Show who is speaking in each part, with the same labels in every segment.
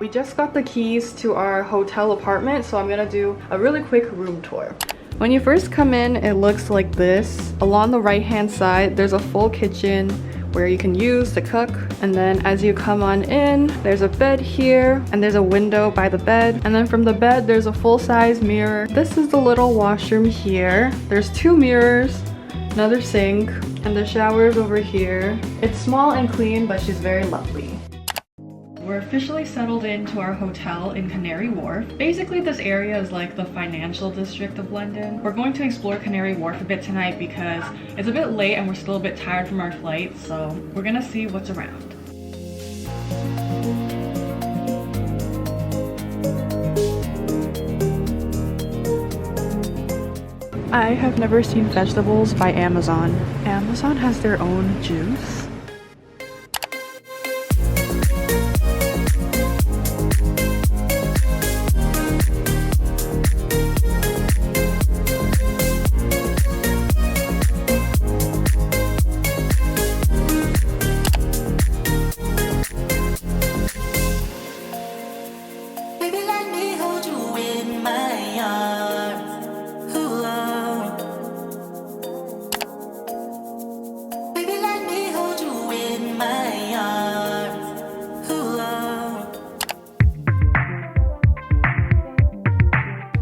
Speaker 1: We just got the keys to our hotel apartment, so I'm gonna do a really quick room tour. When you first come in, it looks like this. Along the right hand side, there's a full kitchen where you can use to cook, and then as you come on in, there's a bed here and there's a window by the bed, and then from the bed there's a full-size mirror. This is the little washroom here. There's 2 mirrors, another sink, and the shower's over here. It's small and clean, but she's very lovely. We're officially settled into our hotel in Canary Wharf. Basically, this area is like the financial district of London. We're going to explore Canary Wharf a bit tonight because it's a bit late and we're still a bit tired from our flight, so we're gonna see what's around. I have never seen vegetables by Amazon. Amazon has their own juice.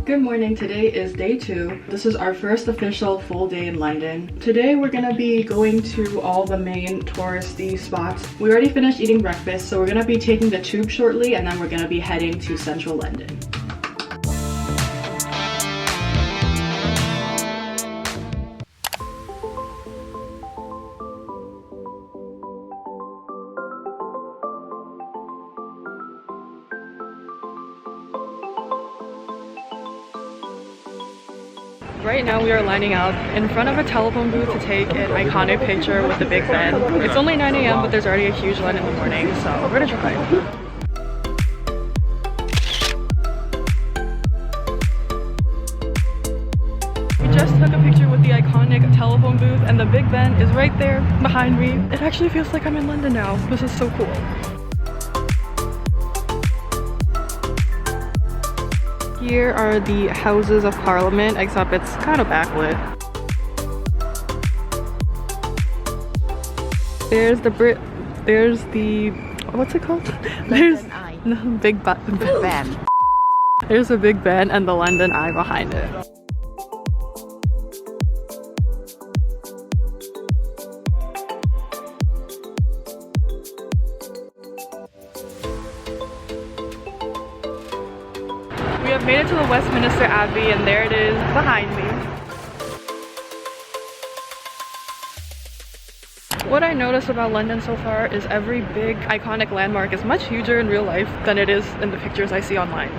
Speaker 1: Good morning, today is day 2. This is our first official full day in London. Today we're gonna be going to all the main touristy spots. We already finished eating breakfast, so we're gonna be taking the tube shortly and then we're gonna be heading to central London. Right now we are lining up in front of a telephone booth to take an iconic picture with the Big Ben. It's only 9 a.m. but there's already a huge line in the morning, so we're gonna try. We just took a picture with the iconic telephone booth and the Big Ben is right there behind me. It actually feels like I'm in London now. This is so cool. Here are the Houses of Parliament, except it's kind of backlit. There's the what's it called? There's no Big Ben. There's a Big Ben and the London Eye behind it. We have made it to the Westminster Abbey and there it is behind me. What I noticed about London so far is every big iconic landmark is much huger in real life than it is in the pictures I see online.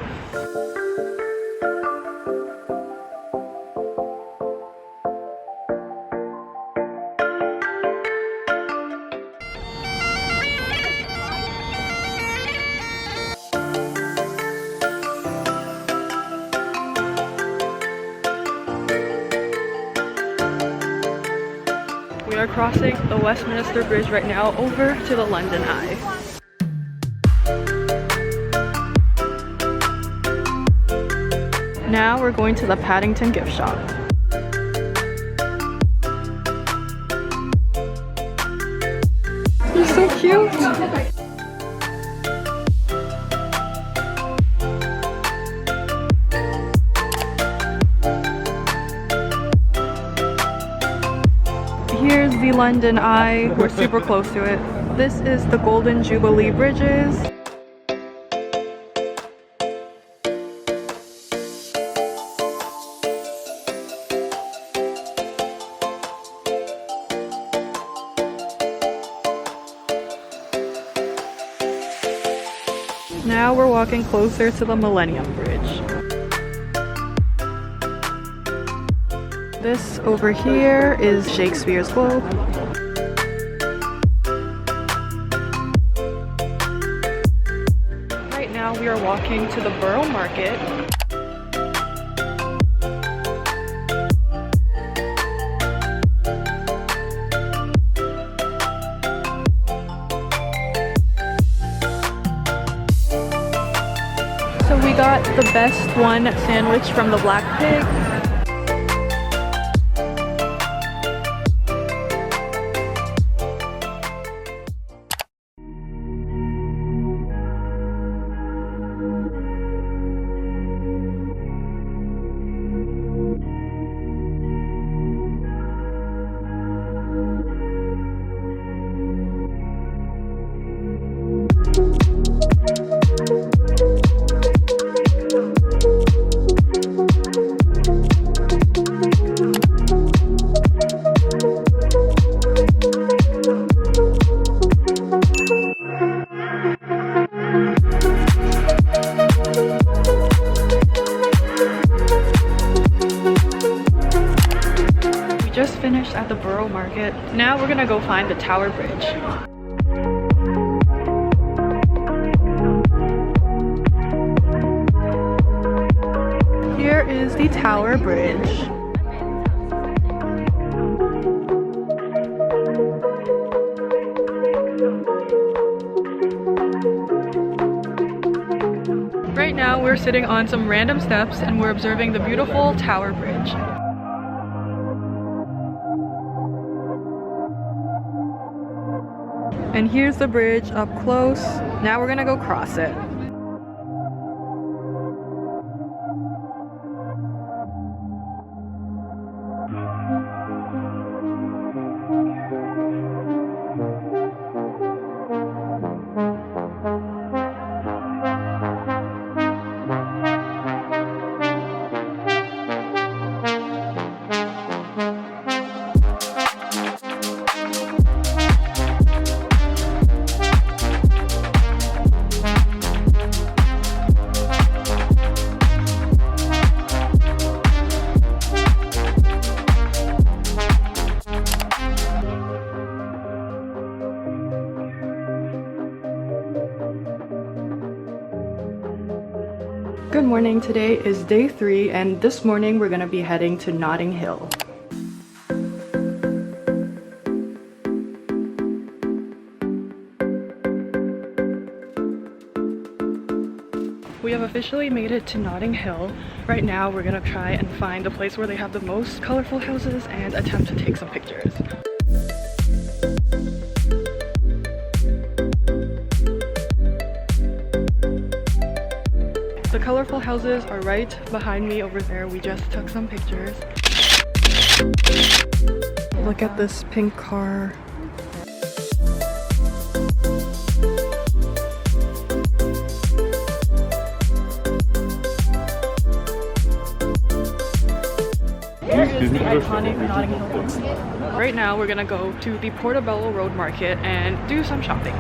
Speaker 1: We are crossing the Westminster Bridge right now over to the London Eye. Now we're going to the Paddington gift shop. You're so cute! Here's the London Eye. We're super close to it. This is the Golden Jubilee bridges. Now we're walking closer to the Millennium Bridge. This over here is Shakespeare's Globe. Right now we are walking to the Borough Market. got the best one sandwich from the Black Pig. Just finished at the Borough Market. Now we're gonna go find the Tower Bridge. Here is the Tower Bridge. Right now we're sitting on some random steps and we're observing the beautiful Tower Bridge. And here's the bridge up close. Now we're gonna go cross it. Good morning, today is day 3 and this morning we're gonna be heading to Notting Hill. We have officially made it to Notting Hill. Right now we're gonna try and find the place where they have the most colorful houses and attempt to take some pictures. The colorful houses are right behind me over there. We just took some pictures. Look at this pink car. Here is the iconic Notting Hill bookstore. Right now we're gonna go to the Portobello Road Market and do some shopping.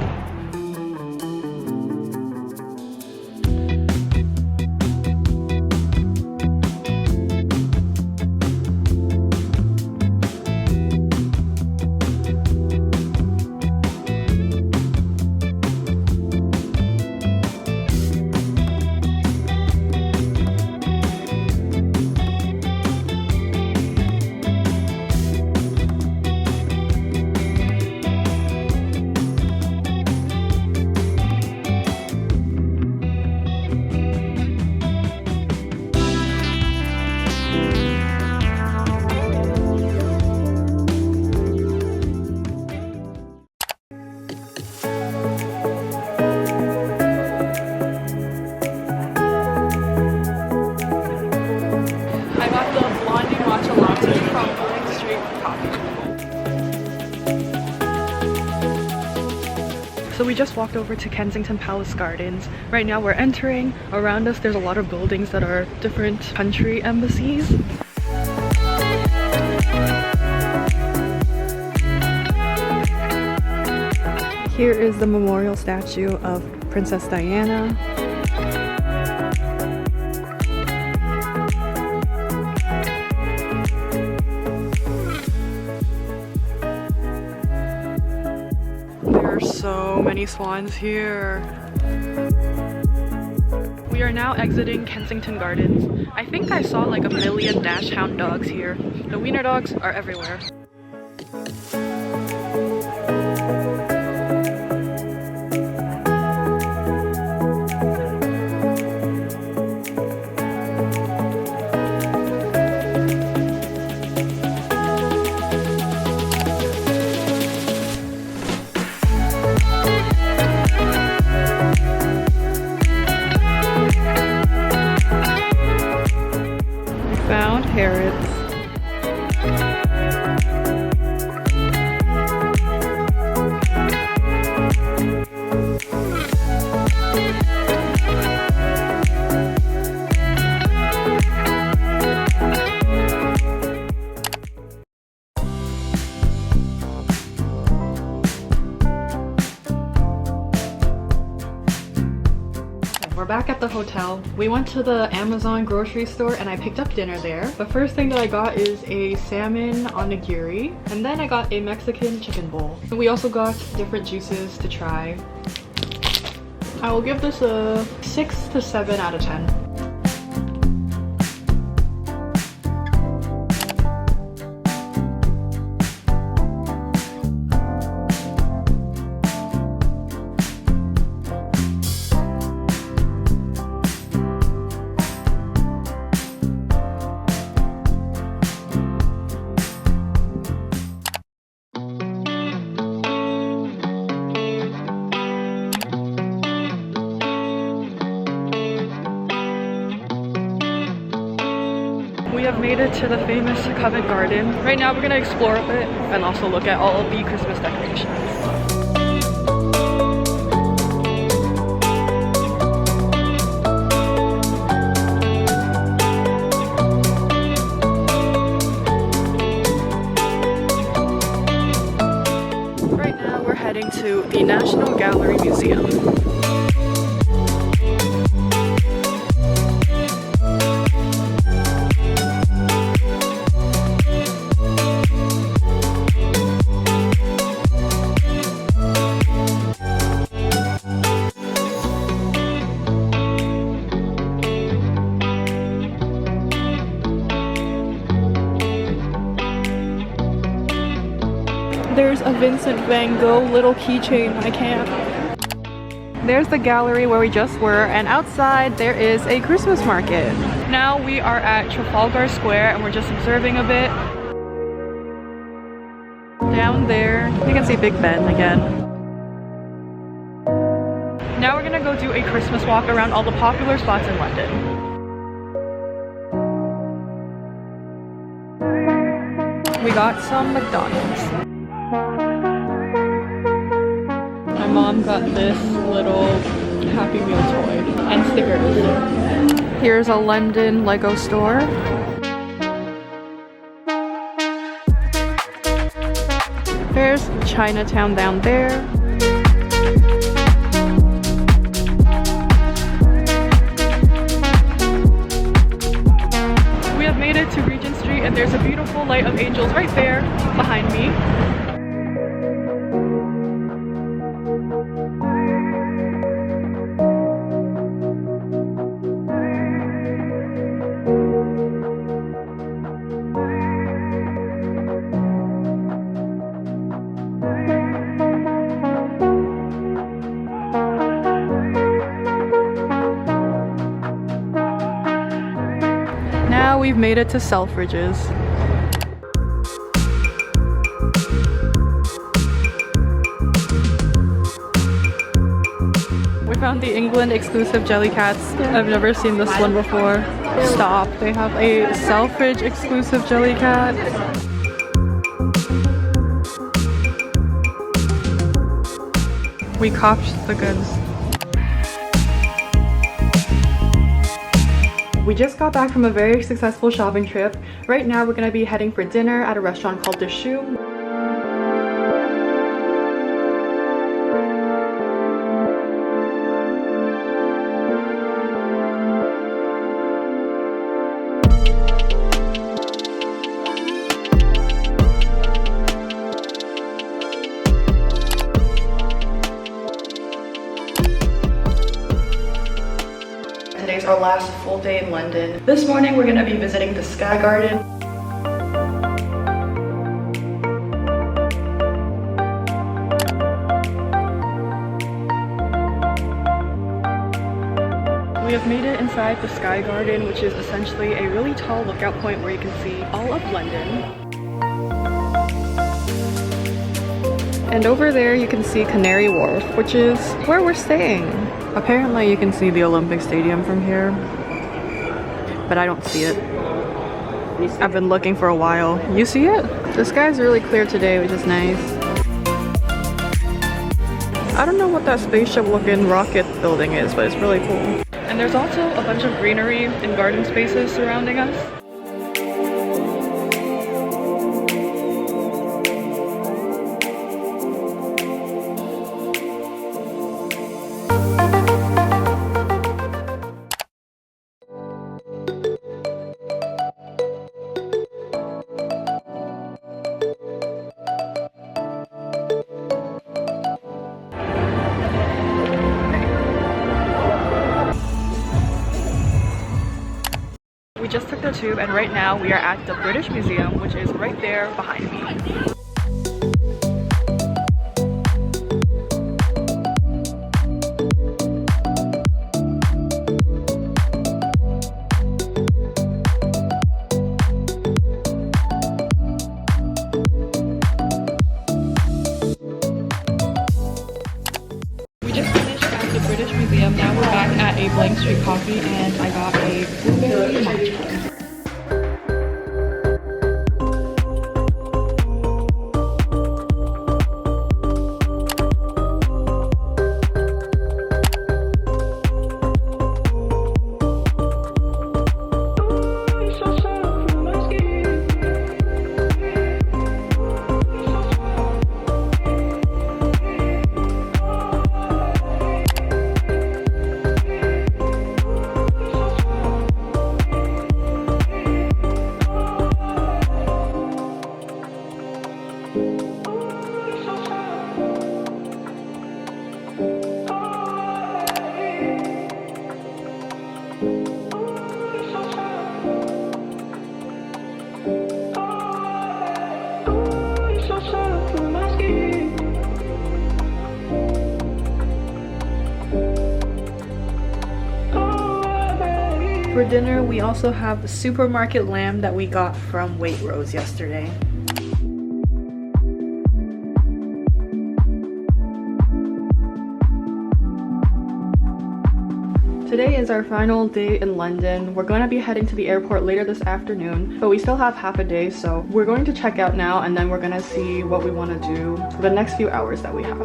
Speaker 1: So we just walked over to Kensington Palace Gardens. Right now we're entering. Around us there's a lot of buildings that are different country embassies. Here is the memorial statue of Princess Diana. So many swans here. We are now exiting Kensington Gardens. I think I saw like 1 million dachshund dogs here. The wiener dogs are everywhere. We're back at the hotel. We went to the Amazon grocery store and I picked up dinner there. The first thing that I got is a salmon onigiri, and then I got a Mexican chicken bowl. And we also got different juices to try. I will give this a 6 to 7 out of 10. We have made it to the famous Covent Garden. Right now we're gonna explore a bit and also look at all of the Christmas decorations. Right now we're heading to the National Gallery Museum. There's a Vincent van Gogh little keychain. I can't. There's the gallery where we just were, and outside there is a Christmas market. Now we are at Trafalgar Square and we're just observing a bit. Down there, you can see Big Ben again. Now we're gonna go do a Christmas walk around all the popular spots in London. We got some McDonald's. My mom got this little Happy Meal toy and stickers. Here's a London Lego store. There's Chinatown down there. We have made it to Regent Street and there's a beautiful light of angels right there behind me. Now we've made it to Selfridges. We found the England exclusive Jellycats. I've never seen this one before. Stop. They have a Selfridge exclusive Jellycat. We copped the goods. We just got back from a very successful shopping trip. Right now we're gonna be heading for dinner at a restaurant called Dishoom. Today's our last full day in London. This morning we're gonna be visiting the Sky Garden. We have made it inside the Sky Garden, which is essentially a really tall lookout point where you can see all of London. And over there you can see Canary Wharf, which is where we're staying. Apparently you can see the Olympic Stadium from here, but I don't see it. I've been looking for a while. You see it? The sky's really clear today, which is nice. I don't know what that spaceship looking rocket building is, but it's really cool. And there's also a bunch of greenery and garden spaces surrounding us. just took the tube and right now we are at the British Museum, which is right there behind me. Now we're back at a Blank Street Coffee and I got a blueberry matcha. For dinner, we also have the supermarket lamb that we got from Waitrose yesterday. Today is our final day in London. We're going to be heading to the airport later this afternoon, but we still have half a day, so we're going to check out now and then we're going to see what we want to do for the next few hours that we have.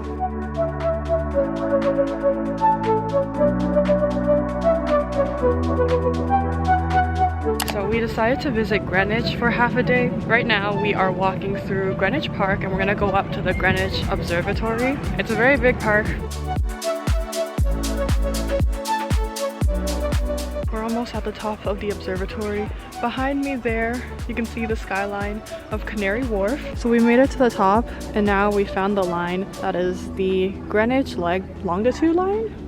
Speaker 1: So we decided to visit Greenwich for half a day. Right now we are walking through Greenwich Park and we're gonna go up to the Greenwich Observatory. It's a very big park. We're almost at the top of the observatory. Behind me there, you can see the skyline of Canary Wharf. So we made it to the top and now we found the line that is the Greenwich longitude line.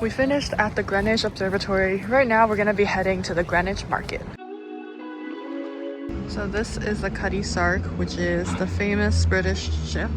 Speaker 1: We finished at the Greenwich Observatory. Right now we're gonna be heading to the Greenwich Market. So this is the Cuddy Sark, which is the famous British ship.